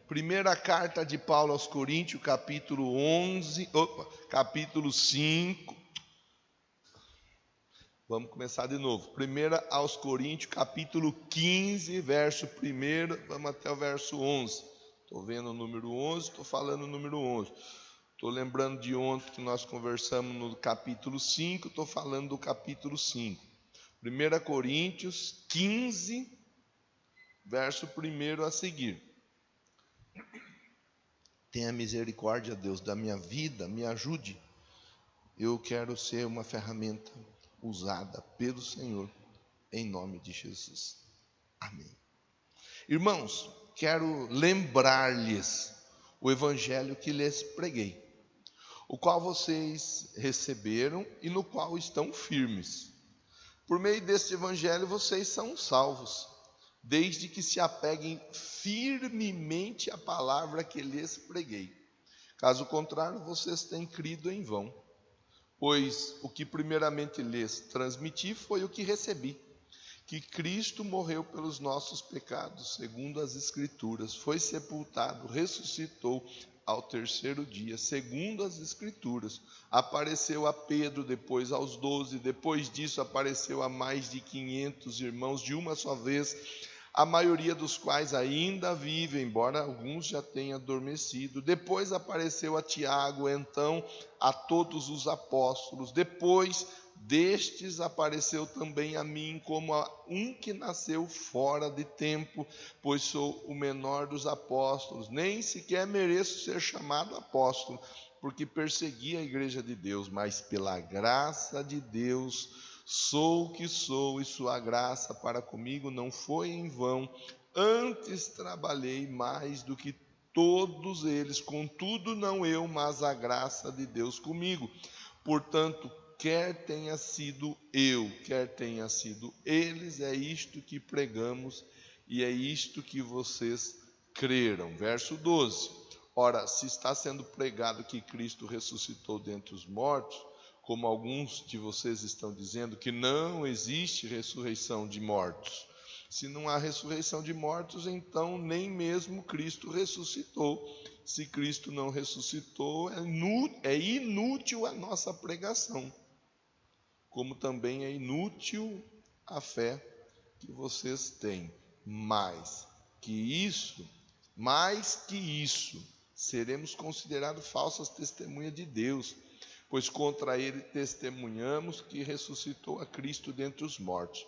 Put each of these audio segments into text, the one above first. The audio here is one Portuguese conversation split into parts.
Primeira carta de Paulo aos Coríntios, capítulo 5. Vamos começar de novo. Primeira aos Coríntios, capítulo 15, verso 1, vamos até o verso 11. Estou vendo o número 11, estou falando o número 11. Estou lembrando de ontem que nós conversamos no capítulo 5, estou falando do capítulo 5. 1 Coríntios 15, verso 1 a seguir. Tenha misericórdia, Deus, da minha vida, me ajude. Eu quero ser uma ferramenta usada pelo Senhor, em nome de Jesus. Amém. Irmãos, quero lembrar-lhes o evangelho que lhes preguei, o qual vocês receberam e no qual estão firmes. Por meio deste evangelho vocês são salvos, desde que se apeguem firmemente à palavra que lhes preguei. Caso contrário, vocês têm crido em vão. Pois o que primeiramente lhes transmiti foi o que recebi, que Cristo morreu pelos nossos pecados, segundo as Escrituras, foi sepultado, ressuscitou ao terceiro dia, segundo as Escrituras, apareceu a Pedro, depois aos 12, depois disso apareceu a mais de 500 irmãos de uma só vez, a maioria dos quais ainda vivem, embora alguns já tenham adormecido. Depois apareceu a Tiago, então a todos os apóstolos. Depois destes apareceu também a mim, como a um que nasceu fora de tempo, pois sou o menor dos apóstolos. Nem sequer mereço ser chamado apóstolo, porque persegui a igreja de Deus, mas pela graça de Deus sou o que sou, e sua graça para comigo não foi em vão. Antes trabalhei mais do que todos eles, contudo não eu, mas a graça de Deus comigo. Portanto, quer tenha sido eu, quer tenha sido eles, é isto que pregamos e é isto que vocês creram. Verso 12. Ora, se está sendo pregado que Cristo ressuscitou dentre os mortos, como alguns de vocês estão dizendo, que não existe ressurreição de mortos. Se não há ressurreição de mortos, então nem mesmo Cristo ressuscitou. Se Cristo não ressuscitou, é inútil a nossa pregação, como também é inútil a fé que vocês têm. Mais que isso, seremos considerados falsas testemunhas de Deus, pois contra ele testemunhamos que ressuscitou a Cristo dentre os mortos.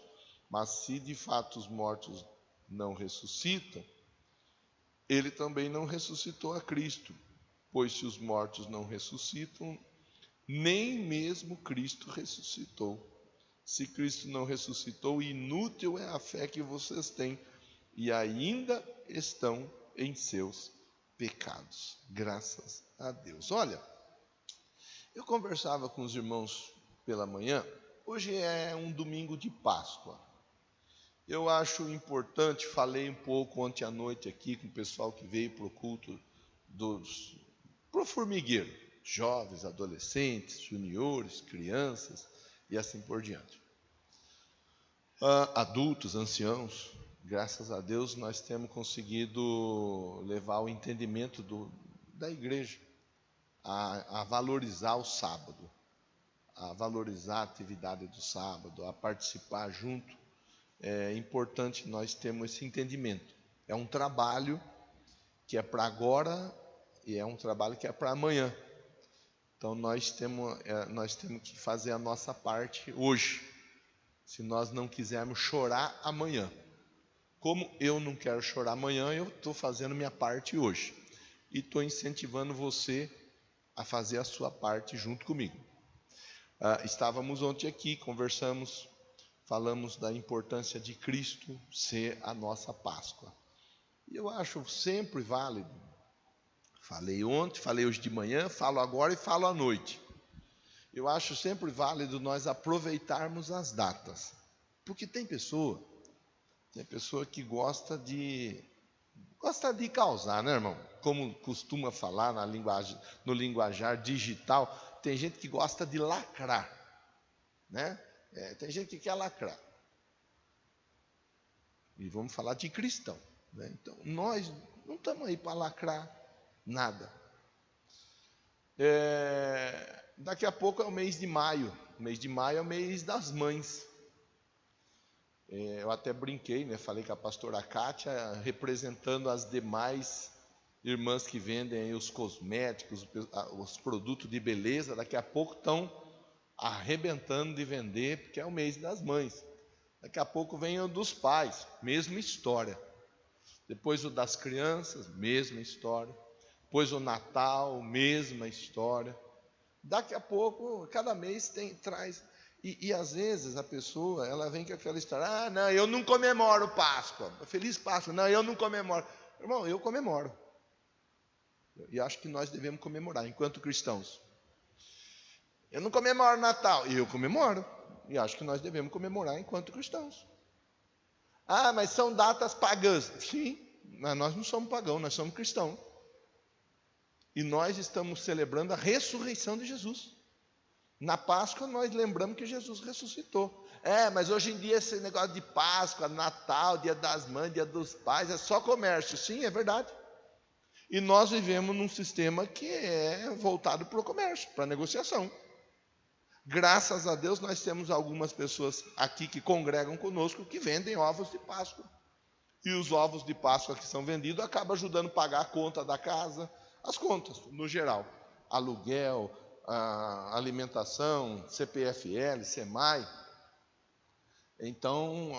Mas se de fato os mortos não ressuscitam, ele também não ressuscitou a Cristo, pois se os mortos não ressuscitam, nem mesmo Cristo ressuscitou. Se Cristo não ressuscitou, inútil é a fé que vocês têm e ainda estão em seus pecados. Graças a Deus. Olha, eu conversava com os irmãos pela manhã. Hoje é um domingo de Páscoa. Eu acho importante, falei um pouco ontem à noite aqui com o pessoal que veio para o culto para o formigueiro, jovens, adolescentes, juniores, crianças e assim por diante. Adultos, anciãos, graças a Deus nós temos conseguido levar o entendimento da igreja a valorizar o sábado, a valorizar a atividade do sábado, a participar junto. É importante nós termos esse entendimento. É um trabalho que é para agora e é um trabalho que é para amanhã. Então nós temos que fazer a nossa parte hoje, se nós não quisermos chorar amanhã. Como eu não quero chorar amanhã, eu estou fazendo minha parte hoje. E estou incentivando você a fazer a sua parte junto comigo. Estávamos ontem aqui, conversamos, falamos da importância de Cristo ser a nossa Páscoa. E eu acho sempre válido, falei ontem, falei hoje de manhã, falo agora e falo à noite. Eu acho sempre válido nós aproveitarmos as datas, porque tem pessoa que gosta de causar, né, irmão? Como costuma falar no linguajar digital, tem gente que gosta de lacrar, né? Tem gente que quer lacrar. E vamos falar de cristão, né? Então, nós Não estamos aí para lacrar nada. Daqui a pouco é o mês de maio. O mês de maio é o mês das mães. Eu até brinquei, né? Falei com a pastora Kátia, representando as demais irmãs que vendem aí os cosméticos, os produtos de beleza. Daqui a pouco estão arrebentando de vender, porque é o mês das mães. Daqui a pouco vem o dos pais, mesma história. Depois o das crianças, mesma história. Depois o Natal, mesma história. Daqui a pouco, cada mês traz. E às vezes a pessoa, ela vem com aquela história: ah, não, eu não comemoro Páscoa. Feliz Páscoa. Não, eu não comemoro. Irmão, eu comemoro. E acho que nós devemos comemorar, enquanto cristãos. Eu não comemoro Natal. E eu comemoro. E acho que nós devemos comemorar enquanto cristãos. Ah, mas são datas pagãs. Sim, mas nós não somos pagãos, nós somos cristãos. E nós estamos celebrando a ressurreição de Jesus. Na Páscoa nós lembramos que Jesus ressuscitou. Mas hoje em dia esse negócio de Páscoa, Natal, Dia das Mães, Dia dos Pais, é só comércio. Sim, é verdade. E nós vivemos num sistema que é voltado para o comércio, para a negociação. Graças a Deus nós temos algumas pessoas aqui que congregam conosco que vendem ovos de Páscoa. E os ovos de Páscoa que são vendidos acabam ajudando a pagar a conta da casa, as contas no geral. Aluguel, alimentação, CPFL, SEMAI. Então,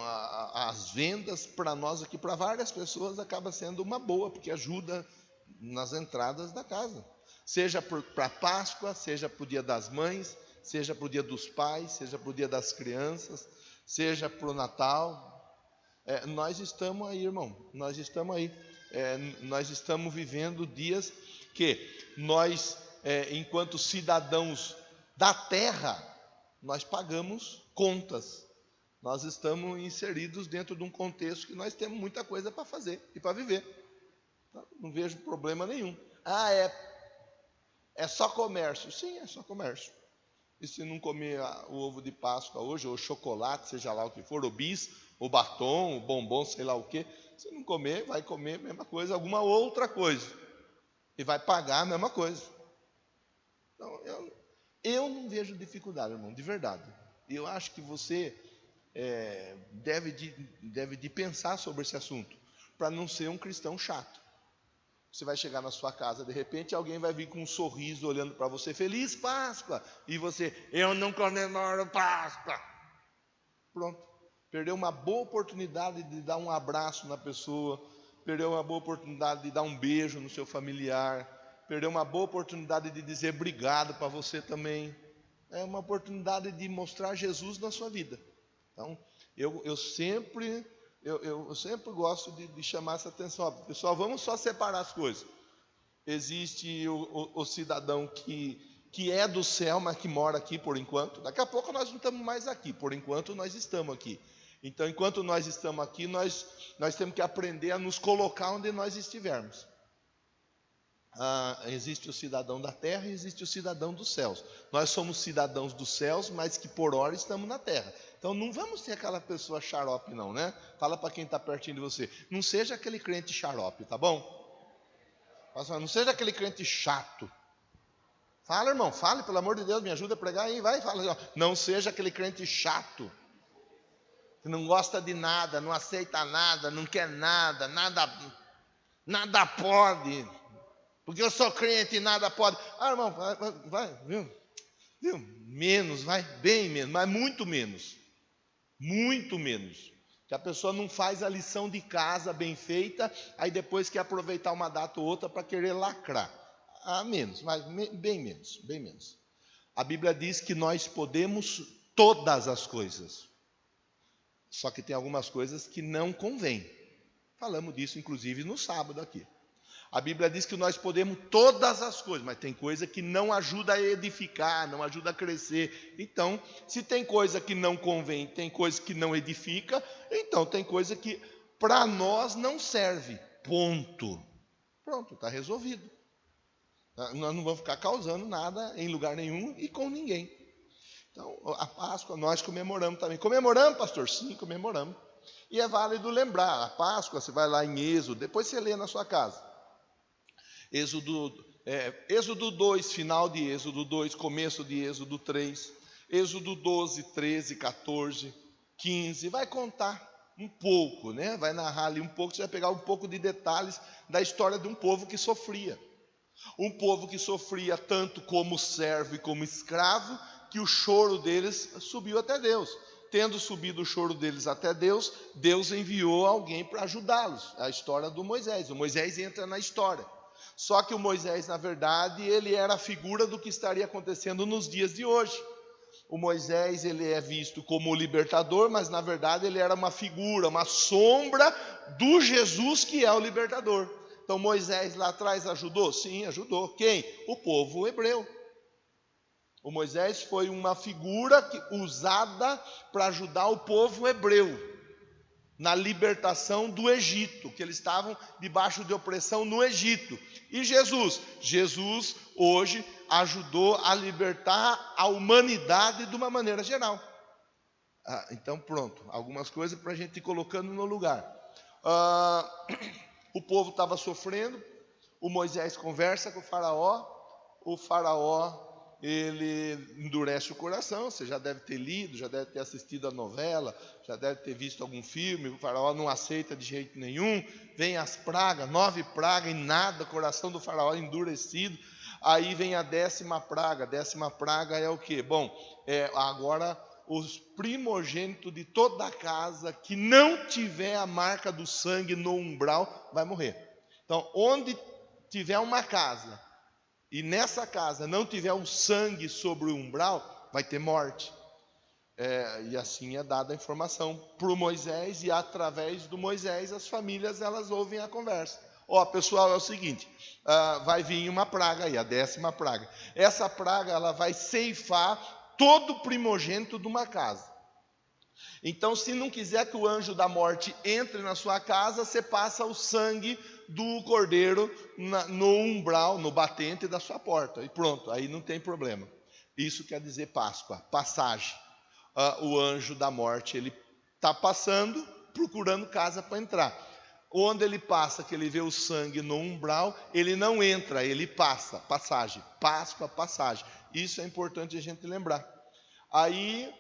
as vendas para nós aqui, para várias pessoas, acaba sendo uma boa, porque ajuda nas entradas da casa. Seja para Páscoa, seja para o Dia das Mães, seja para o Dia dos Pais, seja para o Dia das Crianças, seja para o Natal. Nós estamos aí, irmão, nós estamos aí. Nós estamos vivendo dias que nós, enquanto cidadãos da terra, nós pagamos contas. Nós estamos inseridos dentro de um contexto que nós temos muita coisa para fazer e para viver. Não vejo problema nenhum. É só comércio. Sim, é só comércio. E se não comer o ovo de Páscoa hoje, ou chocolate, seja lá o que for, o bis, o batom, o bombom, sei lá o que, se não comer, vai comer a mesma coisa, alguma outra coisa. E vai pagar a mesma coisa. Então, eu não vejo dificuldade, irmão, de verdade. Eu acho que você deve de pensar sobre esse assunto, para não ser um cristão chato. Você vai chegar na sua casa, de repente, alguém vai vir com um sorriso olhando para você, Feliz Páscoa, e você, eu não comemoro Páscoa. Pronto, perdeu uma boa oportunidade de dar um abraço na pessoa, perdeu uma boa oportunidade de dar um beijo no seu familiar, perdeu uma boa oportunidade de dizer obrigado para você também. É uma oportunidade de mostrar Jesus na sua vida. Então, eu sempre gosto de chamar essa atenção. Pessoal, vamos só separar as coisas. Existe o cidadão que é do céu, mas que mora aqui por enquanto. Daqui a pouco nós não estamos mais aqui, por enquanto nós estamos aqui. Então, enquanto nós estamos aqui, nós temos que aprender a nos colocar onde nós estivermos. Existe o cidadão da terra e existe o cidadão dos céus. Nós somos cidadãos dos céus, mas que por hora estamos na terra. Então não vamos ser aquela pessoa xarope não, né? Fala para quem está pertinho de você. Não seja aquele crente xarope, tá bom? Não seja aquele crente chato. Fala, irmão, fale, pelo amor de Deus, me ajuda a pregar aí, vai, fala. Não seja aquele crente chato, que não gosta de nada, não aceita nada, não quer nada, nada pode. Porque eu sou crente e nada pode. Irmão, vai, viu? Menos, vai, bem menos, mas muito menos. Muito menos. Que a pessoa não faz a lição de casa bem feita, aí depois quer aproveitar uma data ou outra para querer lacrar. Menos, mas bem menos, bem menos. A Bíblia diz que nós podemos todas as coisas. Só que tem algumas coisas que não convém. Falamos disso, inclusive, no sábado aqui. A Bíblia diz que nós podemos todas as coisas, mas tem coisa que não ajuda a edificar, não ajuda a crescer. Então, se tem coisa que não convém, tem coisa que não edifica, então tem coisa que para nós não serve. Ponto. Pronto, está resolvido. Nós não vamos ficar causando nada em lugar nenhum e com ninguém. Então, a Páscoa nós comemoramos também. Comemoramos, pastor? Sim, comemoramos. E é válido lembrar, a Páscoa, você vai lá em Êxodo, depois você lê na sua casa. Êxodo 2, final de Êxodo 2, começo de Êxodo 3, Êxodo 12, 13, 14, 15, vai contar um pouco, né? Vai narrar ali um pouco, você vai pegar um pouco de detalhes da história de um povo que sofria. Um povo que sofria tanto como servo e como escravo, que o choro deles subiu até Deus. Tendo subido o choro deles até Deus, Deus enviou alguém para ajudá-los. A história do Moisés. O Moisés entra na história. Só que o Moisés, na verdade, ele era a figura do que estaria acontecendo nos dias de hoje. O Moisés, ele é visto como o libertador, mas na verdade ele era uma figura, uma sombra do Jesus que é o libertador. Então Moisés lá atrás ajudou? Sim, ajudou. Quem? O povo hebreu. O Moisés foi uma figura usada para ajudar o povo hebreu na libertação do Egito, que eles estavam debaixo de opressão no Egito. E Jesus hoje ajudou a libertar a humanidade de uma maneira geral. Então pronto, algumas coisas para a gente ir colocando no lugar. O povo estava sofrendo, o Moisés conversa com o faraó ele endurece o coração. Você já deve ter lido, já deve ter assistido a novela, já deve ter visto algum filme. O faraó não aceita de jeito nenhum, vem as pragas, 9 pragas e nada, o coração do faraó endurecido. Aí vem a 10ª praga. A 10ª praga é o quê? Bom, agora os primogênitos de toda a casa que não tiver a marca do sangue no umbral vai morrer. Então, onde tiver uma casa e nessa casa não tiver um sangue sobre o umbral, vai ter morte. E assim é dada a informação para o Moisés, e através do Moisés as famílias elas ouvem a conversa. Pessoal, é o seguinte, vai vir uma praga aí, a 10ª praga. Essa praga ela vai ceifar todo primogênito de uma casa. Então, se não quiser que o anjo da morte entre na sua casa, você passa o sangue do cordeiro no umbral, no batente da sua porta. E pronto, aí não tem problema. Isso quer dizer Páscoa, passagem. O anjo da morte, ele está passando, procurando casa para entrar. Onde ele passa, que ele vê o sangue no umbral, ele não entra, ele passa, passagem. Páscoa, passagem. Isso é importante a gente lembrar. Aí,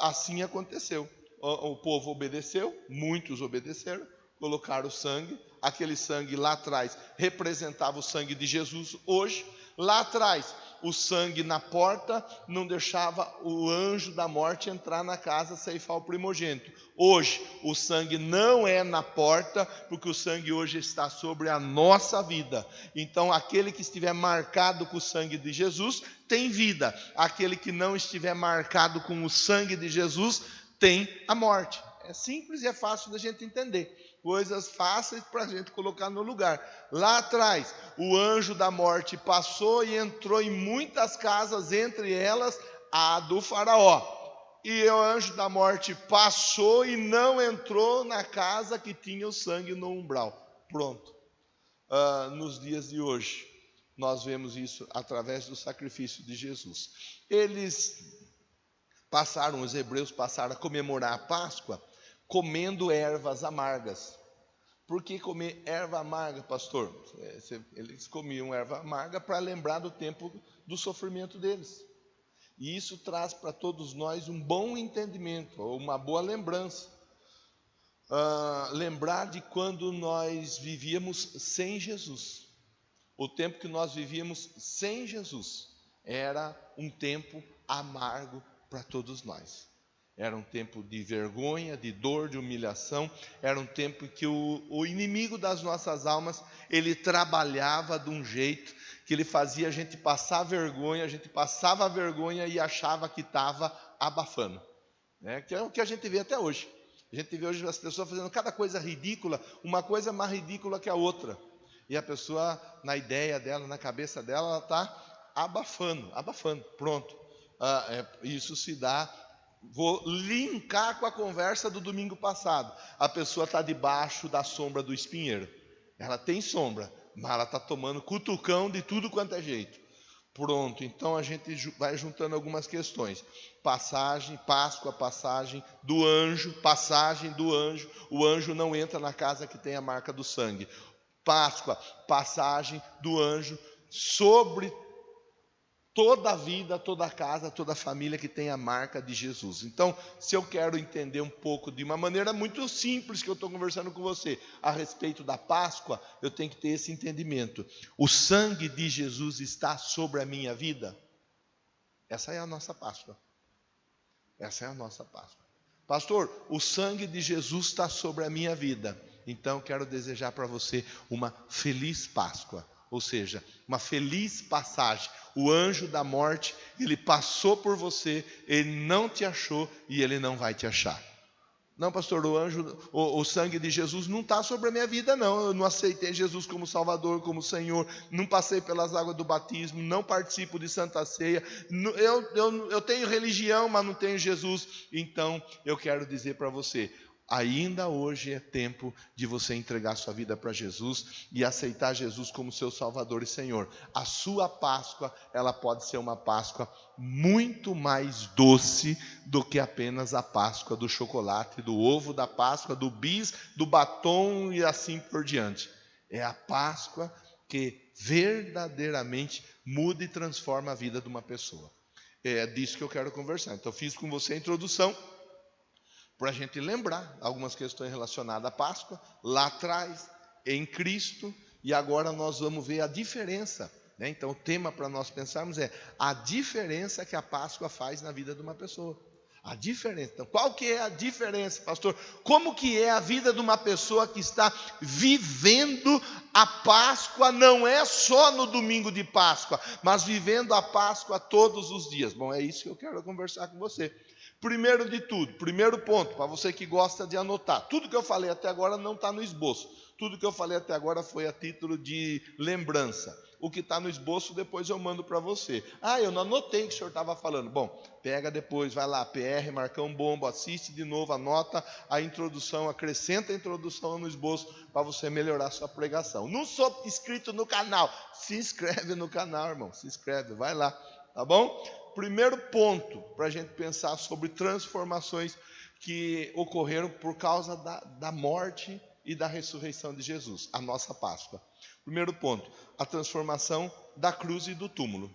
assim aconteceu. O povo obedeceu, muitos obedeceram, colocaram o sangue. Aquele sangue lá atrás representava o sangue de Jesus hoje. Lá atrás, o sangue na porta não deixava o anjo da morte entrar na casa, ceifar o primogênito. Hoje, o sangue não é na porta, porque o sangue hoje está sobre a nossa vida. Então, aquele que estiver marcado com o sangue de Jesus tem vida. Aquele que não estiver marcado com o sangue de Jesus tem a morte. É simples e é fácil da gente entender. Coisas fáceis para a gente colocar no lugar. Lá atrás, o anjo da morte passou e entrou em muitas casas, entre elas a do faraó. E o anjo da morte passou e não entrou na casa que tinha o sangue no umbral. Pronto. Nos dias de hoje, nós vemos isso através do sacrifício de Jesus. Os hebreus passaram a comemorar a Páscoa comendo ervas amargas. Por que comer erva amarga, pastor? Eles comiam erva amarga para lembrar do tempo do sofrimento deles. E isso traz para todos nós um bom entendimento, ou uma boa lembrança. Lembrar de quando nós vivíamos sem Jesus. O tempo que nós vivíamos sem Jesus era um tempo amargo para todos nós. Era um tempo de vergonha, de dor, de humilhação. Era um tempo que o inimigo das nossas almas, ele trabalhava de um jeito que ele fazia a gente passar vergonha. A gente passava vergonha e achava que estava abafando, né? Que é o que a gente vê até hoje. A gente vê hoje as pessoas fazendo cada coisa ridícula, uma coisa mais ridícula que a outra. E a pessoa, na ideia dela, na cabeça dela, ela está abafando, pronto. Isso se dá. Vou linkar com a conversa do domingo passado. A pessoa está debaixo da sombra do espinheiro. Ela tem sombra, mas ela está tomando cutucão de tudo quanto é jeito. Pronto, então a gente vai juntando algumas questões. Passagem, Páscoa, passagem do anjo, o anjo não entra na casa que tem a marca do sangue. Páscoa, passagem do anjo sobre toda a vida, toda a casa, toda a família que tem a marca de Jesus. Então, se eu quero entender um pouco de uma maneira muito simples que eu estou conversando com você a respeito da Páscoa, eu tenho que ter esse entendimento. O sangue de Jesus está sobre a minha vida? Essa é a nossa Páscoa. Essa é a nossa Páscoa. Pastor, o sangue de Jesus está sobre a minha vida. Então, quero desejar para você uma feliz Páscoa. Ou seja, uma feliz passagem. O anjo da morte, ele passou por você, ele não te achou e ele não vai te achar. Não, pastor, o sangue de Jesus não está sobre a minha vida, não. Eu não aceitei Jesus como Salvador, como Senhor. Não passei pelas águas do batismo, não participo de Santa Ceia. Eu tenho religião, mas não tenho Jesus. Então, eu quero dizer para você, ainda hoje é tempo de você entregar sua vida para Jesus e aceitar Jesus como seu Salvador e Senhor. A sua Páscoa, ela pode ser uma Páscoa muito mais doce do que apenas a Páscoa do chocolate, do ovo da Páscoa, do bis, do batom e assim por diante. É a Páscoa que verdadeiramente muda e transforma a vida de uma pessoa. É disso que eu quero conversar. Então, fiz com você a introdução, para a gente lembrar algumas questões relacionadas à Páscoa, lá atrás, em Cristo, e agora nós vamos ver a diferença, né? Então o tema para nós pensarmos é a diferença que a Páscoa faz na vida de uma pessoa. A diferença. Então, qual que é a diferença, pastor? Como que é a vida de uma pessoa que está vivendo a Páscoa, não é só no domingo de Páscoa, mas vivendo a Páscoa todos os dias? Bom, é isso que eu quero conversar com você. Primeiro de tudo, primeiro ponto, para você que gosta de anotar, tudo que eu falei até agora não está no esboço, tudo que eu falei até agora foi a título de lembrança. O que está no esboço depois eu mando para você. Eu não anotei o que o senhor estava falando. Bom, pega depois, vai lá, PR, Marcão Bombo, assiste de novo, anota a introdução, acrescenta a introdução no esboço para você melhorar a sua pregação. Não sou inscrito no canal, se inscreve no canal, irmão, se inscreve, vai lá, tá bom? Primeiro ponto para a gente pensar sobre transformações que ocorreram por causa da morte e da ressurreição de Jesus, a nossa Páscoa. Primeiro ponto, a transformação da cruz e do túmulo.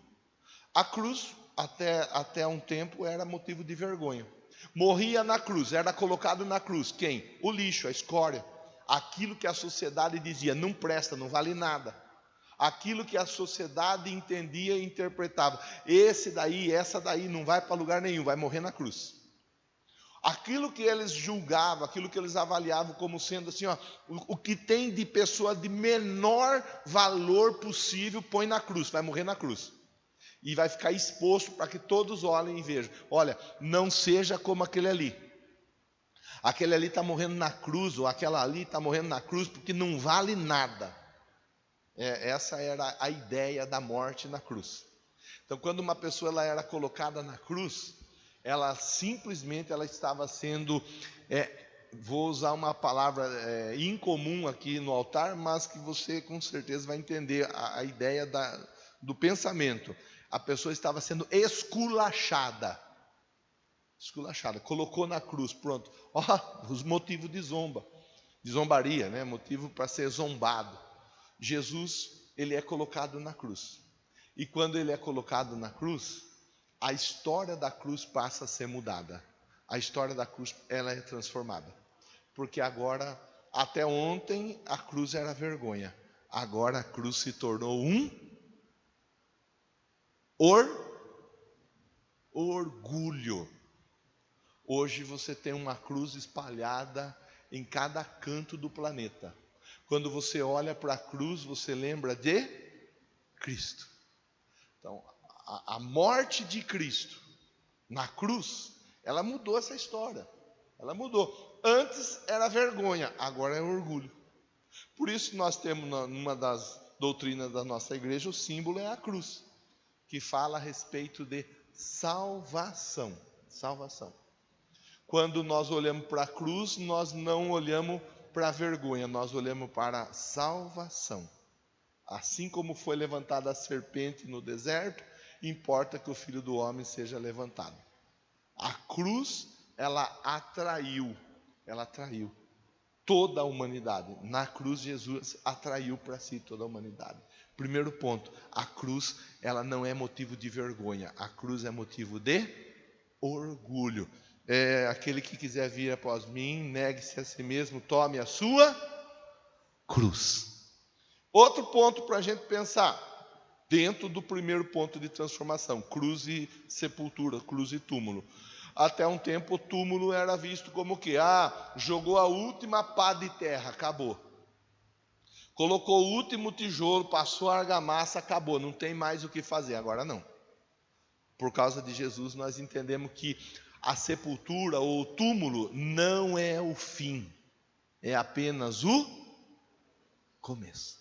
A cruz, até um tempo, era motivo de vergonha. Morria na cruz, era colocado na cruz quem? O lixo, a escória. Aquilo que a sociedade dizia, não presta, não vale nada. Aquilo que a sociedade entendia e interpretava. Essa daí não vai para lugar nenhum, vai morrer na cruz. Aquilo que eles julgavam, aquilo que eles avaliavam como sendo assim, o que tem de pessoa de menor valor possível, põe na cruz, vai morrer na cruz. E vai ficar exposto para que todos olhem e vejam. Olha, não seja como aquele ali. Aquele ali está morrendo na cruz, ou aquela ali está morrendo na cruz porque não vale nada. Essa era a ideia da morte na cruz. Então, quando uma pessoa ela era colocada na cruz, ela simplesmente estava sendo, vou usar uma palavra incomum aqui no altar, mas que você com certeza vai entender a ideia do pensamento. A pessoa estava sendo esculachada. Esculachada, colocou na cruz, pronto. Os motivos de zombaria, né? Motivo para ser zombado. Jesus, ele é colocado na cruz. E quando ele é colocado na cruz, a história da cruz passa a ser mudada. A história da cruz, ela é transformada. Porque agora, até ontem, a cruz era vergonha. Agora a cruz se tornou um orgulho. Hoje você tem uma cruz espalhada em cada canto do planeta. Quando você olha para a cruz, você lembra de Cristo. Então, a morte de Cristo na cruz, ela mudou essa história. Ela mudou. Antes era vergonha, agora é orgulho. Por isso nós temos numa das doutrinas da nossa igreja, o símbolo é a cruz, que fala a respeito de salvação. Salvação. Quando nós olhamos para a cruz, nós não olhamos para a vergonha, nós olhamos para a salvação. Assim como foi levantada a serpente no deserto, importa que o Filho do Homem seja levantado. A cruz, ela atraiu toda a humanidade. Na cruz, Jesus atraiu para si toda a humanidade. Primeiro ponto, a cruz, ela não é motivo de vergonha. A cruz é motivo de orgulho. Aquele que quiser vir após mim, negue-se a si mesmo, tome a sua cruz. Outro ponto para a gente pensar, dentro do primeiro ponto de transformação, cruz e sepultura, cruz e túmulo. Até um tempo o túmulo era visto como o quê? Jogou a última pá de terra, acabou. Colocou o último tijolo, passou a argamassa, acabou, não tem mais o que fazer. Agora não. Por causa de Jesus nós entendemos que a sepultura ou o túmulo não é o fim, é apenas o começo.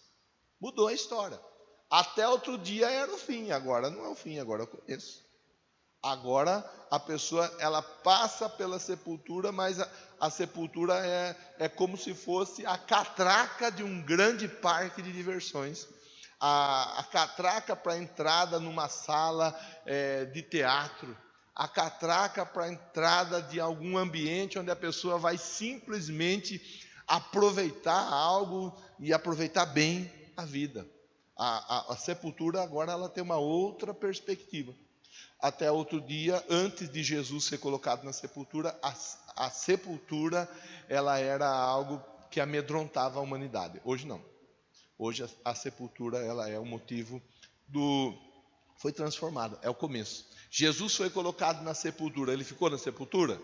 Mudou a história. Até outro dia era o fim, agora não é o fim, agora é o começo. Agora a pessoa, ela passa pela sepultura, mas a sepultura é como se fosse a catraca de um grande parque de diversões. A catraca para a entrada numa sala de teatro. A catraca para a entrada de algum ambiente onde a pessoa vai simplesmente aproveitar algo e aproveitar bem a vida. A sepultura agora ela tem uma outra perspectiva. Até outro dia, antes de Jesus ser colocado na sepultura, a sepultura ela era algo que amedrontava a humanidade. Hoje não. Hoje a sepultura ela é o motivo foi transformada, é o começo. Jesus foi colocado na sepultura, ele ficou na sepultura?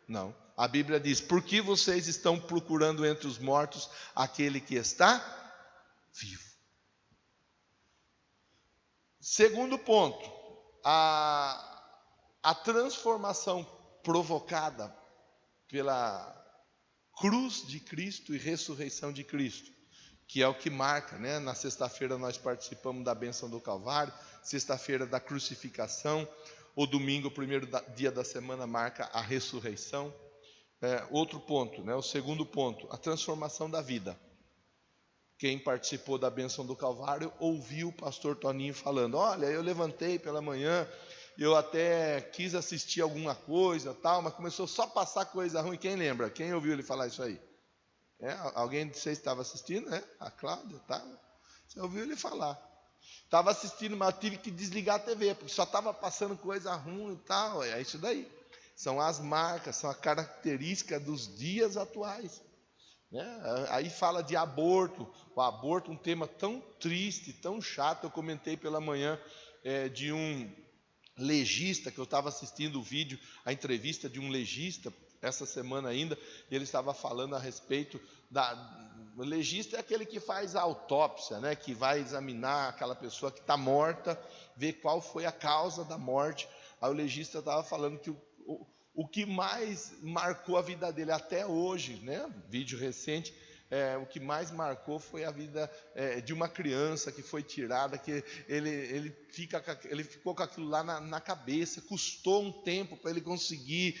Não. A Bíblia diz: por que vocês estão procurando entre os mortos aquele que está vivo? Segundo ponto, a transformação provocada pela cruz de Cristo e ressurreição de Cristo, que é o que marca, né? Na sexta-feira nós participamos da bênção do Calvário, sexta-feira da crucificação, o domingo, o primeiro dia da semana, marca a ressurreição. Outro ponto, né? O segundo ponto, a transformação da vida. Quem participou da bênção do Calvário ouviu o pastor Toninho falando: olha, eu levantei pela manhã, eu até quis assistir alguma coisa, tal, mas começou só a passar coisa ruim. Quem lembra? Quem ouviu ele falar isso aí? Alguém de vocês estava assistindo, né? A Cláudia estava. Você ouviu ele falar. Estava assistindo, mas eu tive que desligar a TV, porque só estava passando coisa ruim e tal. É isso daí. São as marcas, são a característica dos dias atuais. Aí fala de aborto. O aborto é um tema tão triste, tão chato. Eu comentei pela manhã de um legista, que eu estava assistindo o vídeo, a entrevista de um legista, essa semana ainda, e ele estava falando a respeito o legista é aquele que faz a autópsia, né, que vai examinar aquela pessoa que está morta, ver qual foi a causa da morte. Aí o legista estava falando que o que mais marcou a vida dele até hoje, né, vídeo recente, o que mais marcou foi a vida de uma criança que foi tirada, que ele ficou com aquilo lá na cabeça, custou um tempo para ele conseguir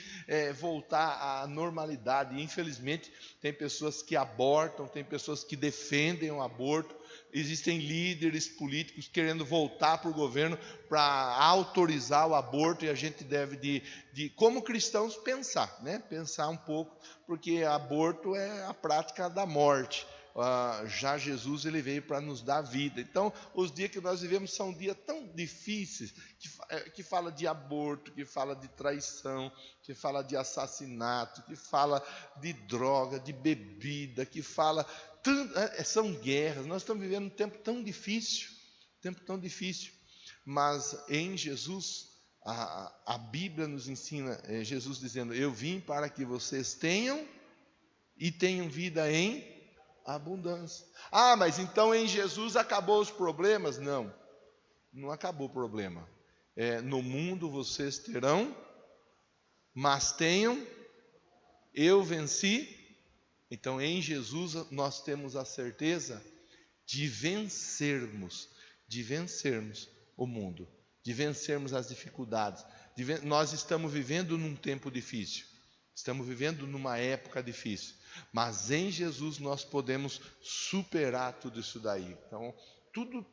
voltar à normalidade. E, infelizmente, tem pessoas que abortam, tem pessoas que defendem o aborto, existem líderes políticos querendo voltar para o governo para autorizar o aborto, e a gente deve, como cristãos, pensar, né? Pensar um pouco, porque aborto é a prática da morte. Já Jesus ele veio para nos dar vida. Então, os dias que nós vivemos são dias tão difíceis, que fala de aborto, que fala de traição, que fala de assassinato, que fala de droga, de bebida, que fala são guerras. Nós estamos vivendo um tempo tão difícil, mas em Jesus a Bíblia nos ensina, Jesus dizendo: eu vim para que vocês tenham vida em abundância. Mas então em Jesus acabou os problemas? Não, não acabou o problema. No mundo vocês terão, mas tenham, eu venci. Então em Jesus nós temos a certeza de vencermos o mundo, de vencermos as dificuldades. Nós estamos vivendo num tempo difícil, estamos vivendo numa época difícil, mas em Jesus nós podemos superar tudo isso daí. Então tudo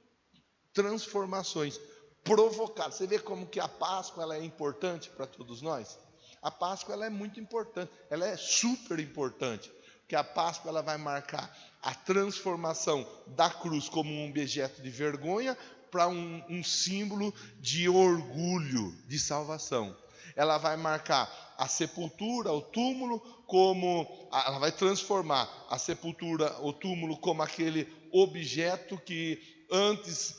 transformações provocadas. Você vê como que a Páscoa ela é importante para todos nós? A Páscoa ela é muito importante, ela é super importante, porque a Páscoa ela vai marcar a transformação da cruz como um objeto de vergonha para um símbolo de orgulho, de salvação. Ela vai marcar a sepultura, o túmulo, ela vai transformar a sepultura, o túmulo, como aquele objeto que antes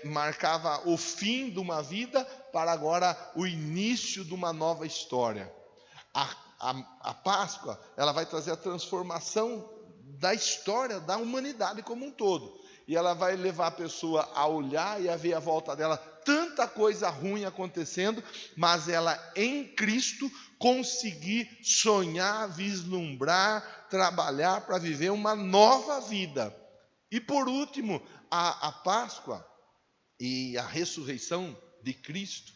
marcava o fim de uma vida, para agora o início de uma nova história. A Páscoa, ela vai trazer a transformação da história da humanidade como um todo. E ela vai levar a pessoa a olhar e a ver à volta dela tanta coisa ruim acontecendo, mas ela em Cristo conseguir sonhar, vislumbrar, trabalhar para viver uma nova vida. E por último, a Páscoa e a ressurreição de Cristo,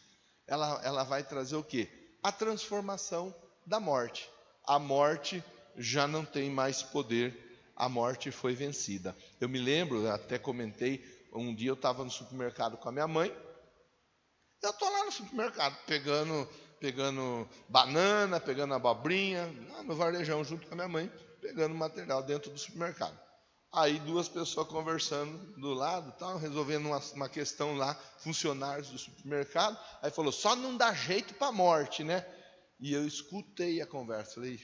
ela vai trazer o quê? A transformação da morte. A morte já não tem mais poder, a morte foi vencida. Eu me lembro, até comentei, um dia eu estava no supermercado com a minha mãe, eu estou lá no supermercado, pegando banana, pegando abobrinha, no varejão junto com a minha mãe, pegando material dentro do supermercado. Aí 2 pessoas conversando do lado, tal, resolvendo uma questão lá, funcionários do supermercado. Aí falou, só não dá jeito para a morte, né? E eu escutei a conversa. Falei,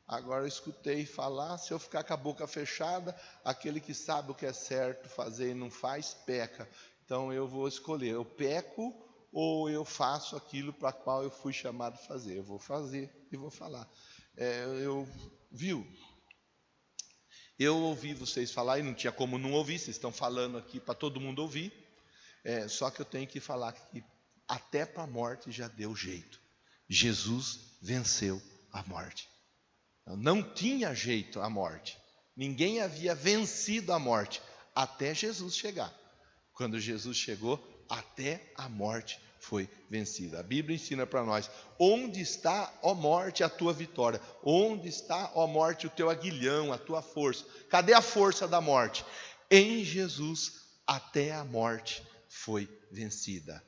agora eu escutei falar, se eu ficar com a boca fechada, aquele que sabe o que é certo fazer e não faz, peca. Então eu vou escolher, eu peco ou eu faço aquilo para qual eu fui chamado a fazer. Eu vou fazer e vou falar. Eu ouvi vocês falar, e não tinha como não ouvir, vocês estão falando aqui para todo mundo ouvir, só que eu tenho que falar que até para a morte já deu jeito. Jesus venceu a morte. Não tinha jeito a morte. Ninguém havia vencido a morte até Jesus chegar. Quando Jesus chegou, até a morte foi vencida. A Bíblia ensina para nós: onde está, ó morte, a tua vitória? Onde está, ó morte, o teu aguilhão, a tua força? Cadê a força da morte? Em Jesus, até a morte foi vencida.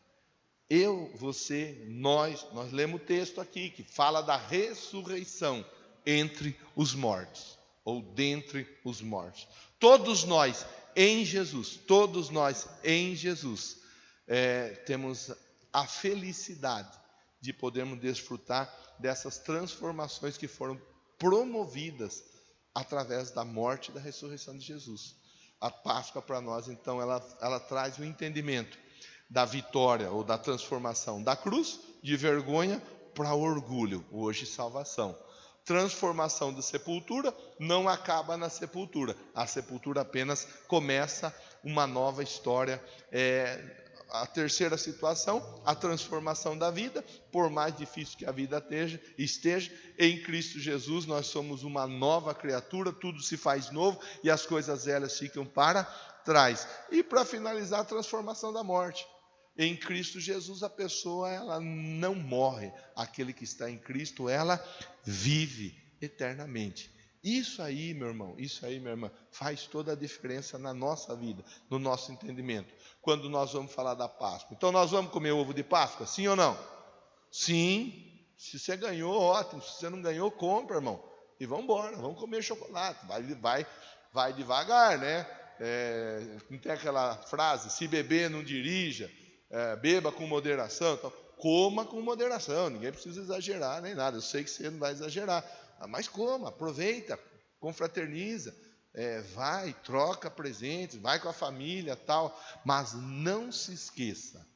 Eu, você, nós lemos o texto aqui que fala da ressurreição entre os mortos, ou dentre os mortos. Todos nós em Jesus, temos a felicidade de podermos desfrutar dessas transformações que foram promovidas através da morte e da ressurreição de Jesus. A Páscoa para nós, então, ela traz o entendimento da vitória ou da transformação da cruz, de vergonha, para orgulho, hoje salvação. Transformação da sepultura não acaba na sepultura. A sepultura apenas começa uma nova história. A terceira situação, a transformação da vida. Por mais difícil que a vida esteja, em Cristo Jesus nós somos uma nova criatura, tudo se faz novo e as coisas velhas ficam para trás. E para finalizar, a transformação da morte. Em Cristo Jesus a pessoa ela não morre, aquele que está em Cristo ela vive eternamente. Isso aí, meu irmão, minha irmã, faz toda a diferença na nossa vida, no nosso entendimento, quando nós vamos falar da Páscoa. Então nós vamos comer ovo de Páscoa, sim ou não? Sim. Se você ganhou, ótimo. Se você não ganhou, compra, irmão, e vamos embora, vamos comer chocolate. Vai devagar, né? Não tem aquela frase, se beber não dirija, beba com moderação. Então, coma com moderação, ninguém precisa exagerar nem nada. Eu sei que você não vai exagerar, mas coma, aproveita, confraterniza, vai, troca presentes, vai com a família, tal. Mas não se esqueça,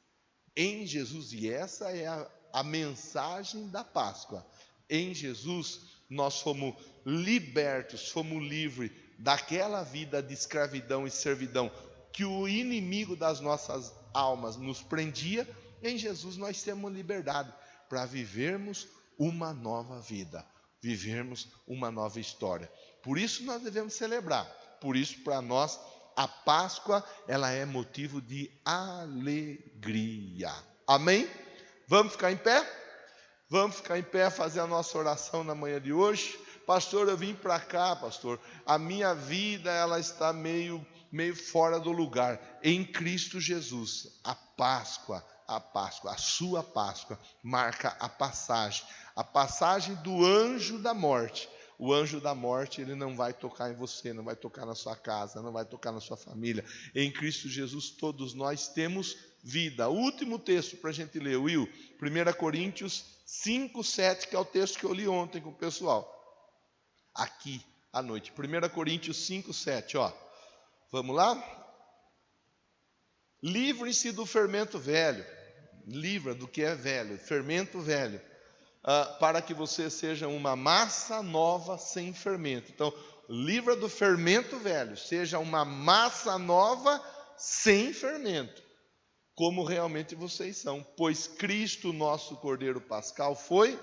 em Jesus, e essa é a mensagem da Páscoa, em Jesus nós fomos libertos, fomos livres daquela vida de escravidão e servidão que o inimigo das nossas almas nos prendia. Em Jesus nós temos liberdade para vivermos uma nova vida, vivermos uma nova história. Por isso nós devemos celebrar. Por isso, para nós, a Páscoa ela é motivo de alegria. Amém? Vamos ficar em pé? Vamos ficar em pé, fazer a nossa oração na manhã de hoje. Pastor, eu vim para cá, pastor. A minha vida ela está meio meio fora do lugar. Em Cristo Jesus, a Páscoa, a sua Páscoa, marca a passagem do anjo da morte. O anjo da morte, ele não vai tocar em você, não vai tocar na sua casa, não vai tocar na sua família. Em Cristo Jesus, todos nós temos vida. O último texto para a gente ler, Will, 1 Coríntios 5, 7, que é o texto que eu li ontem com o pessoal, aqui à noite. 1 Coríntios 5, 7, ó. Vamos lá? Livre-se do fermento velho. Livra do que é velho, fermento velho. Para que você seja uma massa nova sem fermento. Então, livra do fermento velho, seja uma massa nova sem fermento, como realmente vocês são, pois Cristo, nosso Cordeiro Pascal, foi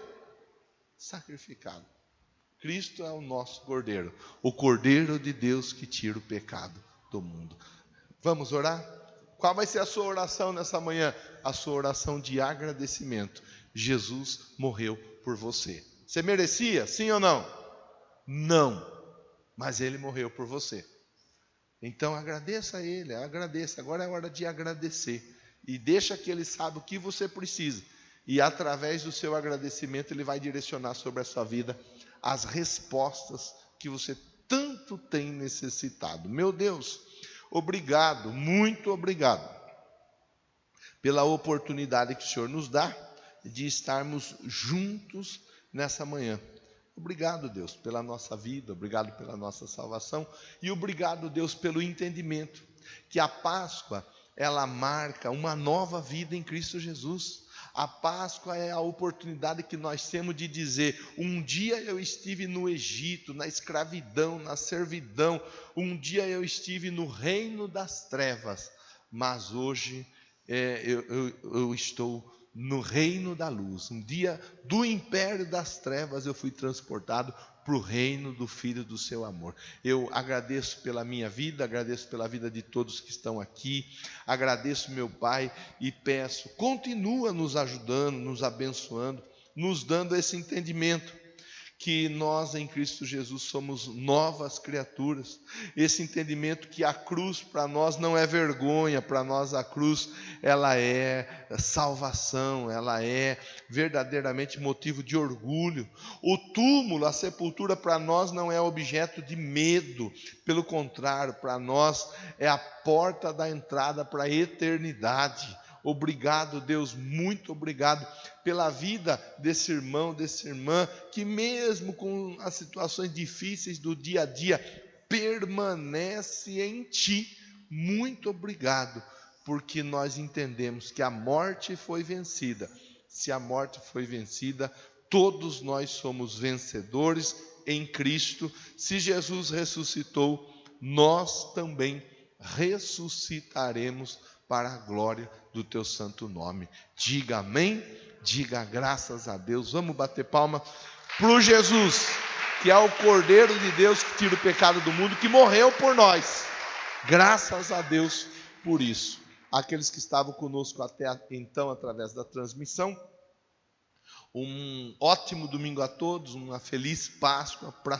sacrificado. Cristo é o nosso Cordeiro, o Cordeiro de Deus que tira o pecado do mundo. Vamos orar? Qual vai ser a sua oração nessa manhã? A sua oração de agradecimento. Jesus morreu por você. Você merecia, sim ou não? Não, mas Ele morreu por você. Então agradeça a Ele, agradeça. Agora é hora de agradecer. E deixa que Ele saiba o que você precisa. E através do seu agradecimento Ele vai direcionar sobre a sua vida as respostas que você tanto tem necessitado. Meu Deus, obrigado, muito obrigado pela oportunidade que o Senhor nos dá de estarmos juntos nessa manhã. Obrigado, Deus, pela nossa vida, obrigado pela nossa salvação e obrigado, Deus, pelo entendimento que a Páscoa, ela marca uma nova vida em Cristo Jesus. A Páscoa é a oportunidade que nós temos de dizer: um dia eu estive no Egito, na escravidão, na servidão, um dia eu estive no reino das trevas, mas hoje eu estou no reino da luz. Um dia do império das trevas eu fui transportado para o reino do Filho do seu amor. Eu agradeço pela minha vida, agradeço pela vida de todos que estão aqui, agradeço, meu Pai, e peço, continua nos ajudando, nos abençoando, nos dando esse entendimento, que nós em Cristo Jesus somos novas criaturas, esse entendimento que a cruz para nós não é vergonha, para nós a cruz ela é salvação, ela é verdadeiramente motivo de orgulho. O túmulo, a sepultura para nós não é objeto de medo, pelo contrário, para nós é a porta da entrada para a eternidade. Obrigado, Deus, muito obrigado pela vida desse irmão, dessa irmã, que mesmo com as situações difíceis do dia a dia, permanece em Ti. Muito obrigado, porque nós entendemos que a morte foi vencida. Se a morte foi vencida, todos nós somos vencedores em Cristo. Se Jesus ressuscitou, nós também ressuscitaremos para a glória do Teu santo nome. Diga amém, diga graças a Deus. Vamos bater palma para o Jesus, que é o Cordeiro de Deus que tira o pecado do mundo, que morreu por nós. Graças a Deus por isso. Aqueles que estavam conosco até então através da transmissão, um ótimo domingo a todos, uma feliz Páscoa para